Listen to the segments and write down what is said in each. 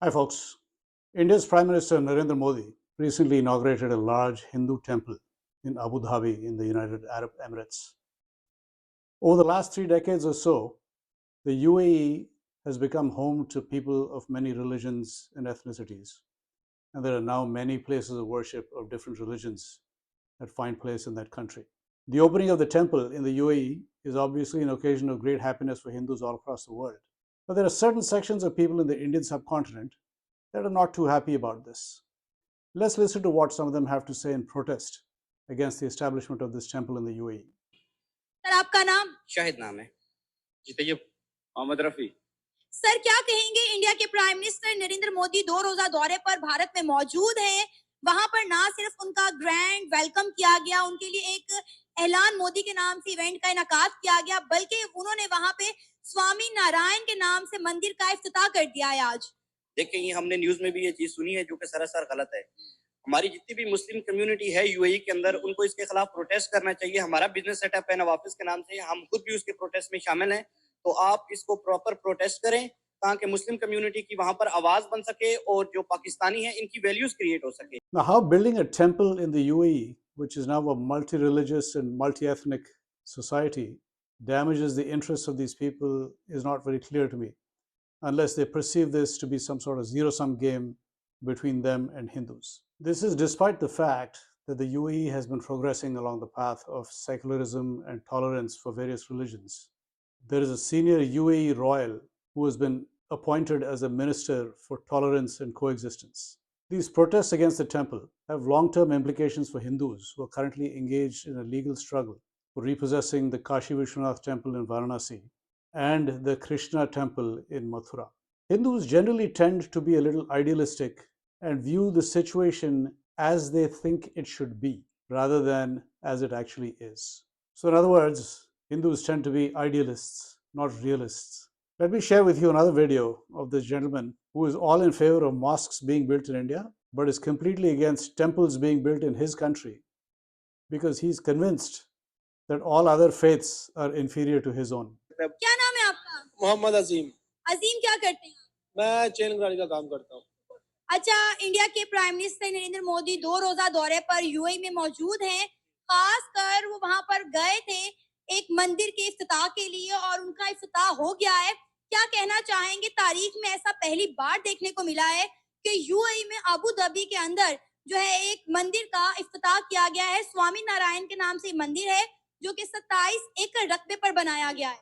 Hi, folks. India's Prime Minister Narendra Modi recently inaugurated a large Hindu temple in Abu Dhabi in the United Arab Emirates. Over the last 3 decades or so, the UAE has become home to people of many religions and ethnicities, and there are now many places of worship of different religions that find place in that country. The opening of the temple in the UAE is obviously an occasion of great happiness for Hindus all across the world. But there are certain sections of people in the Indian subcontinent that are not too happy about this. Let's listen to what some of them have to say in protest against the establishment of this temple in the UAE. Sir आपका नाम? शाहिद नाम है जी। Tayyab Mohammad Rafi. Sir क्या कहेंगे, India के prime minister Narendra Modi 2 रोजा दौरे पर भारत में मौजूद हैं। वहां पर ना सिर्फ उनका ग्रैंड वेलकम किया गया, उनके लिए एक ऐलान मोदी के नाम से इवेंट का इनेकाद किया गया, बल्कि उन्होंने वहां पे स्वामी नारायण के नाम से मंदिर का इफ्तिताह कर दिया है आज। देखिए, ये हमने न्यूज में भी ये चीज सुनी है जो कि सरासर गलत है। हमारी जितनी भी मुस्लिम कम्युनिटी है यूएई के अंदर, उनको इसके खिलाफ प्रोटेस्ट करना चाहिए। हमारा बिजनेस सेटअप है नवाफिस के नाम से, हम खुद भी उसके प्रोटेस्ट में शामिल हैं। तो आप इसको प्रॉपर प्रोटेस्ट करें ताकि मुस्लिम कम्युनिटी की वहां पर आवाज बन सके और जो पाकिस्तानी है इनकी वैल्यूज क्रिएट हो सके। Now, how building a temple in the UAE, which is now a multi-religious and multi-ethnic society, damages the interests of these people is not very clear to me, unless they perceive this to be some sort of zero-sum game between them and Hindus. This is despite the fact that the UAE has been progressing along the path of secularism and tolerance for various religions. There is a senior UAE royal who has been appointed as a minister for tolerance and coexistence. These protests against the temple have long-term implications for Hindus who are currently engaged in a legal struggle for repossessing the Kashi Vishwanath temple in Varanasi and the Krishna temple in Mathura. Hindus generally tend to be a little idealistic and view the situation as they think it should be, rather than as it actually is. So in other words, Hindus tend to be idealists, not realists. Let me share with you another video of this gentleman who is all in favor of mosques being built in India, but is completely against temples being built in his country because he's convinced that all other faiths are inferior to his own. क्या नाम है आपका? मोहम्मद अजीम। अजीम क्या करते हैं? मैं chain गाड़ी का काम करता हूँ। अच्छा, इंडिया के प्राइम मिनिस्टर नरेंद्र मोदी 2 रोजा दौरे पर यूएई में मौजूद हैं। खासकर वो वहां पर गए थे एक मंदिर के इफ्तिताह के लिए और उनका इफ्तिताह हो गया है। क्या कहना चाहेंगे, तारीख में ऐसा पहली बार देखने को मिला है कि यूएई में अबू धाबी के अंदर जो है एक मंदिर का इफ्तिताह किया गया है। स्वामी नारायण के नाम से मंदिर है जो कि 27 एकड़ रकबे पर बनाया गया है।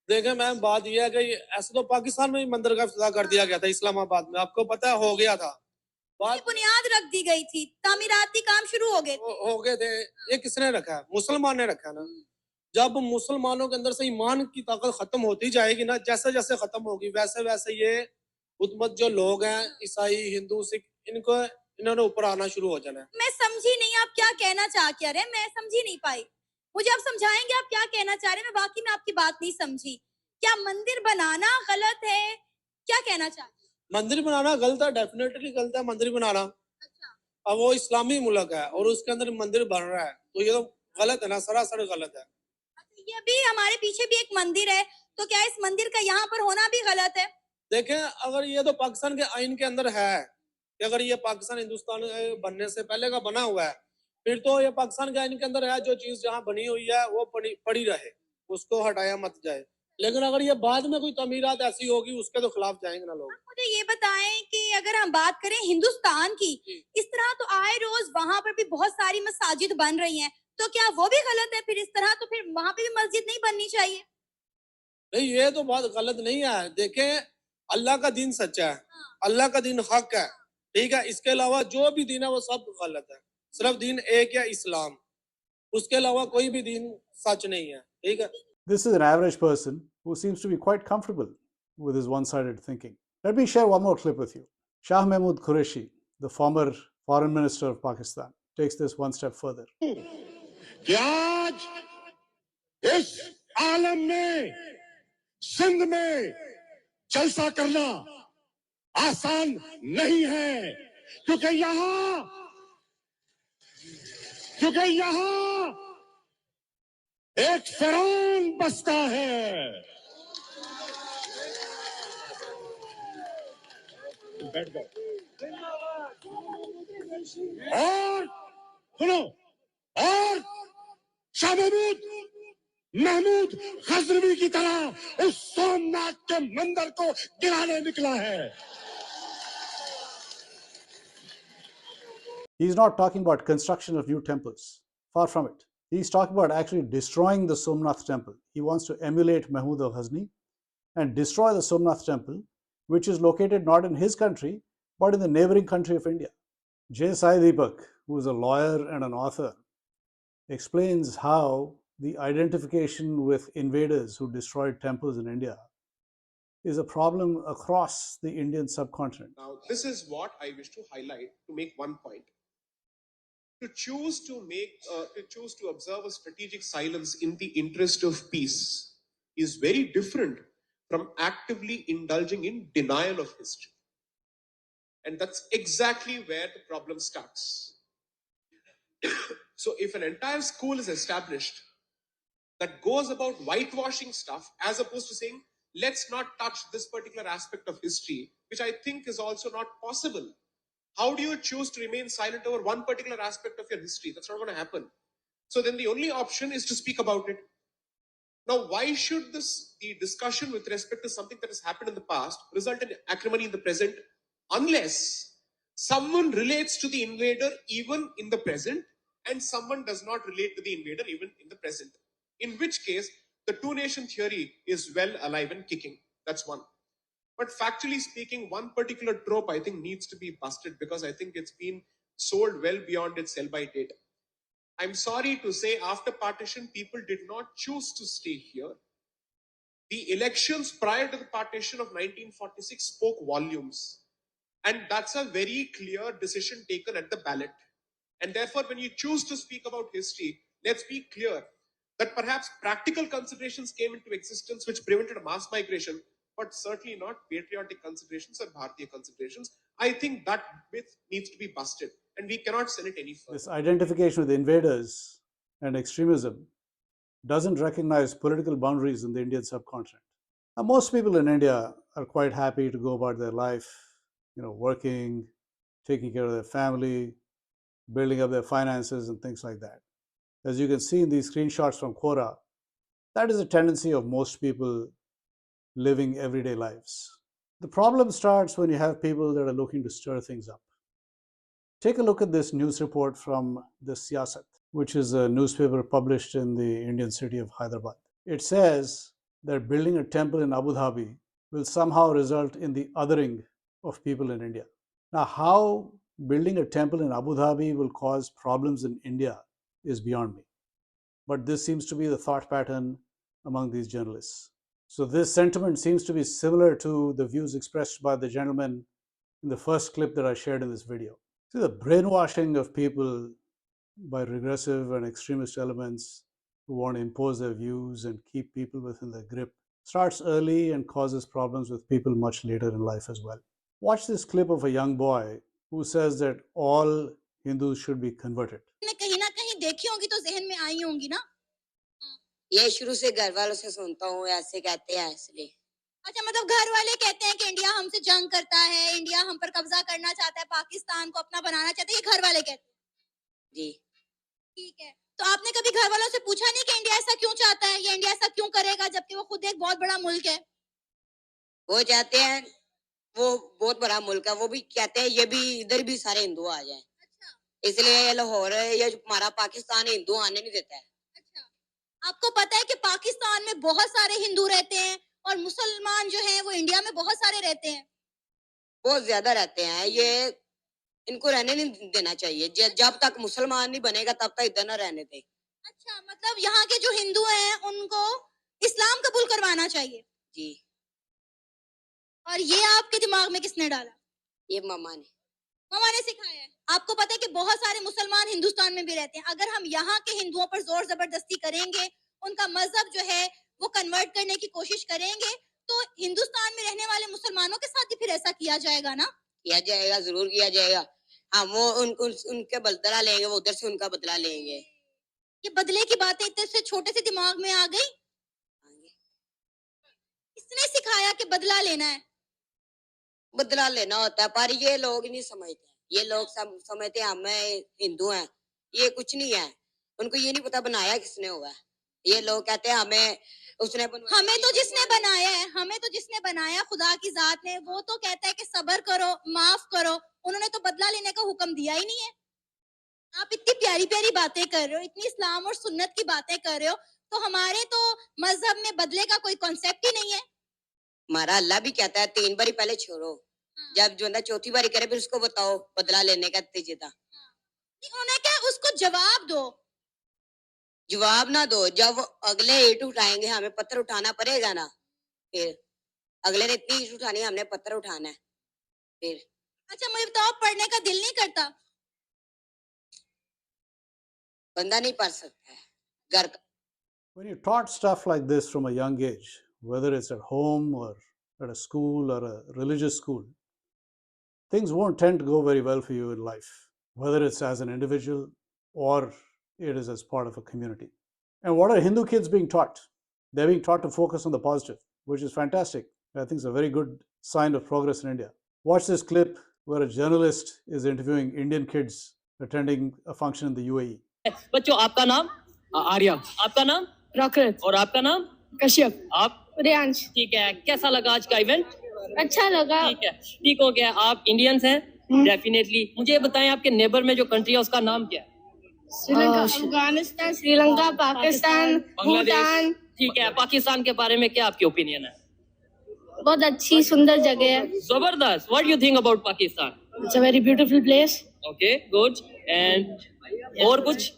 देखें मैम, बात यह है कि ऐसे तो पाकिस्तान में ही मंदिर का इफ्तिताह कर दिया गया था, इस्लामाबाद में, आपको पता है, हो गया था। बुनियाद रख दी गई थी, तामीराती काम शुरू हो गए थे। ये किसने रखा है? मुसलमान ने रखा है ना। जब मुसलमानों के अंदर से ईमान की ताकत खत्म होती जाएगी ना, जैसे जैसे खत्म होगी वैसे वैसे ये उद्मत जो लोग हैं, ईसाई, हिंदू, सिख, इन्होंने ऊपर आना शुरू हो जाना है। मैं समझी नहीं आप क्या कहना चाह क्या रहे, मैं समझी नहीं पाई। मुझे आप समझाएंगे आप क्या कहना चाह रहे हैं? मैं वाकई में आपकी बात नहीं समझी। क्या मंदिर बनाना गलत है? क्या कहना चाह रहे हैं? मंदिर बनाना गलत है, डेफिनेटली गलत है मंदिर बनाना। अच्छा। अब वो इस्लामी मुल्क है और उसके अंदर मंदिर बन रहा है, तो ये तो गलत है ना, सरासर गलत है। ये भी हमारे पीछे भी एक मंदिर है, तो क्या इस मंदिर का यहाँ पर होना भी गलत है? देखें, अगर ये तो पाकिस्तान के आइन के अंदर है कि अगर ये पाकिस्तान हिंदुस्तान बनने से पहले का बना हुआ है, फिर तो ये पाकिस्तान के आइन के अंदर है, जो चीज जहाँ बनी हुई है वो पड़ी रहे, उसको हटाया मत जाए। लेकिन अगर ये बाद में कोई तमीरात ऐसी होगी उसके तो खिलाफ जाएंगे ना लोग। मुझे ये बताएं कि अगर हम बात करें हिंदुस्तान की, इस तरह तो आए रोज वहाँ पर भी बहुत सारी मसाजिद बन रही हैं, तो क्या वो भी गलत है? फिर इस तरह तो फिर वहाँ पे भी मस्जिद नहीं बननी चाहिए। नहीं, ये तो बात गलत नहीं है। देखें, अल्लाह का दीन सच्चा है, अल्लाह का दीन हक है, ठीक है। इसके अलावा जो भी दीन है वो सब गलत है। सिर्फ दीन एक है, इस्लाम, उसके अलावा कोई भी दीन सच नहीं है, ठीक है। This is an average person who seems to be quite comfortable with his one-sided thinking. Let me share one more clip with you. Shah Mahmood Qureshi, the former foreign minister of Pakistan, takes this one step further. कि आज इस आलम में सिंध में जलसा करना आसान नहीं है, क्योंकि यहाँ एक फिरौन बसता है। बैठ गए। और सुनो, और शाह महमूद गजनवी की तरह उस सोमनाथ के मंदिर को गिराने निकला है। He's not talking about construction of new temples. Far from it. He's talking about actually destroying the Somnath temple. He wants to emulate Mahmud of Ghazni and destroy the Somnath temple, which is located not in his country, but in the neighboring country of India. J. Sai Deepak, who is a lawyer and an author, explains how the identification with invaders who destroyed temples in India is a problem across the Indian subcontinent. Now, this is what I wish to highlight to make one point. To choose to observe a strategic silence in the interest of peace is very different from actively indulging in denial of history. And that's exactly where the problem starts. So if an entire school is established that goes about whitewashing stuff as opposed to saying, let's not touch this particular aspect of history, which I think is also not possible. How do you choose to remain silent over one particular aspect of your history? That's not going to happen. So then the only option is to speak about it. Now, why should the discussion with respect to something that has happened in the past result in acrimony in the present, unless someone relates to the invader even in the present and someone does not relate to the invader even in the present? In which case, the two-nation theory is well alive and kicking. That's one. But factually speaking, one particular trope I think needs to be busted because I think it's been sold well beyond its sell-by date. I'm sorry to say, after partition, people did not choose to stay here. The elections prior to the partition of 1946 spoke volumes. And that's a very clear decision taken at the ballot. And therefore, when you choose to speak about history, let's be clear that perhaps practical considerations came into existence which prevented a mass migration, but certainly not patriotic considerations or Bharatiya considerations. I think that myth needs to be busted, and we cannot sell it any further. This identification with invaders and extremism doesn't recognize political boundaries in the Indian subcontinent. Now, most people in India are quite happy to go about their life, working, taking care of their family, building up their finances and things like that. As you can see in these screenshots from Quora, that is a tendency of most people living everyday lives. The problem starts when you have people that are looking to stir things up. Take a look at this news report from the Siyasat, which is a newspaper published in the Indian city of Hyderabad. It says that building a temple in Abu Dhabi will somehow result in the othering of people in India. Now, how building a temple in Abu Dhabi will cause problems in India is beyond me. But this seems to be the thought pattern among these journalists. So this sentiment seems to be similar to the views expressed by the gentleman in the first clip that I shared in this video. See, the brainwashing of people by regressive and extremist elements who want to impose their views and keep people within their grip starts early and causes problems with people much later in life as well. Watch this clip of a young boy who says that all Hindus should be converted. कहीं ना कहीं देखी होंगी तो जहन में आई होंगी ना। ये शुरू से घर वालों से सुनता हूँ, ऐसे कहते हैं इसलिए। अच्छा, मतलब घर वाले कहते हैं कि इंडिया हमसे जंग करता है, इंडिया हम पर कब्जा करना चाहता है, पाकिस्तान को अपना बनाना चाहता है, ये घर वाले कहते हैं। जी ठीक है, तो आपने कभी घर वालों से पूछा नहीं कि इंडिया ऐसा क्यों चाहता है या इंडिया ऐसा क्यों करेगा जबकि वो खुद एक बहुत बड़ा मुल्क है? वो चाहते हैं, वो बहुत बड़ा मुल्क है, वो भी कहते हैं ये भी इधर भी सारे हिंदू आ जाएं। अच्छा, इसलिए लाहौर ये हमारा पाकिस्तान हिंदू आने नहीं देता है। अच्छा, आपको पता है कि पाकिस्तान में बहुत सारे हिंदू रहते हैं और मुसलमान जो हैं वो इंडिया में बहुत सारे रहते हैं। बहुत ज्यादा रहते हैं, ये इनको रहने नहीं देना चाहिए। जब तक मुसलमान नहीं बनेगा तब तक इधर न रहने दे। अच्छा, मतलब यहाँ के जो हिंदू हैं उनको इस्लाम कबूल करवाना चाहिए। जी। और ये आपके दिमाग में किसने डाला? ये मामा ने। मामा ने सिखाया है। आपको पता है कि बहुत सारे मुसलमान हिंदुस्तान में भी रहते हैं। अगर हम यहाँ के हिंदुओं पर जोर जबरदस्ती करेंगे, उनका मजहब जो है वो कन्वर्ट करने की कोशिश करेंगे, तो हिंदुस्तान में रहने वाले मुसलमानों के साथ भी फिर ऐसा किया जाएगा ना? किया जाएगा, जरूर किया जाएगा। हम वो उनके बदला लेंगे, वो उधर से उनका बदला लेंगे। ये बदले की बातें इतने से छोटे से दिमाग में आ गई। किसने सिखाया कि बदला लेना है? बदला लेना होता है, पर ये लोग नहीं समझते। ये लोग समझते हैं हमें हिंदू हैं, ये कुछ नहीं है। उनको ये नहीं पता बनाया किसने हुआ है। ये लोग कहते हैं हमें उसने हमें तो जिसने बनाया है, हमें तो जिसने बनाया खुदा की जात ने, वो तो कहता है कि सब्र करो, माफ करो। उन्होंने तो बदला लेने का हुक्म दिया ही नहीं है। आप इतनी प्यारी प्यारी बातें कर रहे हो, इतनी इस्लाम और सुन्नत की बातें कर रहे हो, तो हमारे तो मजहब में बदले का कोई कॉन्सेप्ट ही नहीं है। हमारा अल्लाह भी कहता है 3 बारी पहले छोड़ो, जब जो बंदा चौथी बारी करे फिर उसको बताओ बदला लेने का तरीका। उन्हें क्या, उसको जवाब दो। जवाब ना दो, जब अगले ईंट उठाएंगे हमें पत्थर उठाना पड़ेगा ना। फिर अगले ने इतनी ईंट उठानी है, हमने पत्थर उठाना है। फिर अच्छा मुझे बताओ, पढ़ने का दिल नहीं करता? बंदा नहीं पढ़ सकता है घर का। When you're taught stuff like this from a young age, whether it's at home or at a school or a religious school, things won't tend to go very well for you in life, whether it's as an individual or it is as part of a community. And what are Hindu kids being taught? They're being taught to focus on the positive, which is fantastic. I think it's a very good sign of progress in India. Watch this clip where a journalist is interviewing Indian kids attending a function in the UAE. बच्चों, आपका नाम? आर्या। आपका नाम? प्राकृत। और आपका नाम? कश्यप। आप? रियांश। ठीक है, कैसा लगा आज का इवेंट? अच्छा लगा। ठीक है, ठीक हो गया। आप इंडियंस हैं? डेफिनेटली। मुझे ये बताएं, आपके नेबर में जो कंट्री है उसका नाम क्या है? श्रीलंका, अफगानिस्तान, श्रीलंका, पाकिस्तान, भूटान। ठीक है, पाकिस्तान के बारे में क्या आपकी ओपिनियन है? बहुत अच्छी सुंदर जगह है। जबरदस्त। What do you think about Pakistan? It's a very beautiful place. Okay, good. And और कुछ?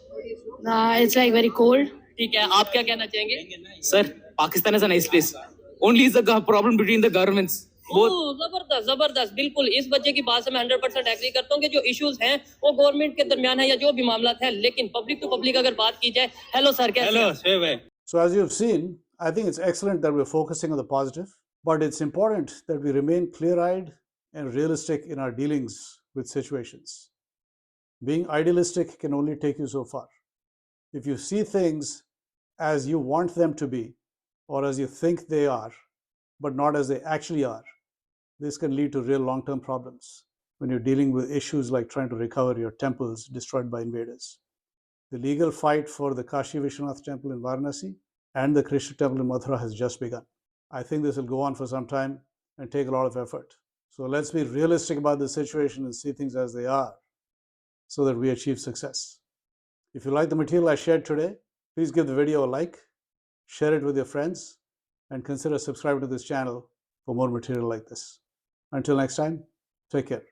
It's like very cold. ठीक है, आप क्या कहना चाहेंगे? Sir, Pakistan is a nice place. Only is the problem between the governments. Both. जबरदस्त जबरदस्त, बिल्कुल। इस बच्चे की बात से मैं 100% एग्री करता हूँ कि जो इश्यूज हैं वो गवर्नमेंट के दरमियान है या जो भी मामला है, लेकिन पब्लिक टू पब्लिक अगर बात की जाए। हेलो सर, कैसे? Hello, So, as you've seen, I think it's excellent that we're focusing on the positive, but it's important that we remain clear-eyed and realistic in our dealings with situations. Being idealistic can only take you so far. If you see things as you want them to be or as you think they are, but not as they actually are, this can lead to real long-term problems when you're dealing with issues like trying to recover your temples destroyed by invaders. The legal fight for the Kashi Vishwanath temple in Varanasi and the Krishna temple in Mathura has just begun. I think this will go on for some time and take a lot of effort. So let's be realistic about the situation and see things as they are so that we achieve success. If you like the material I shared today, please give the video a like, share it with your friends, and consider subscribing to this channel for more material like this. Until next time, take care.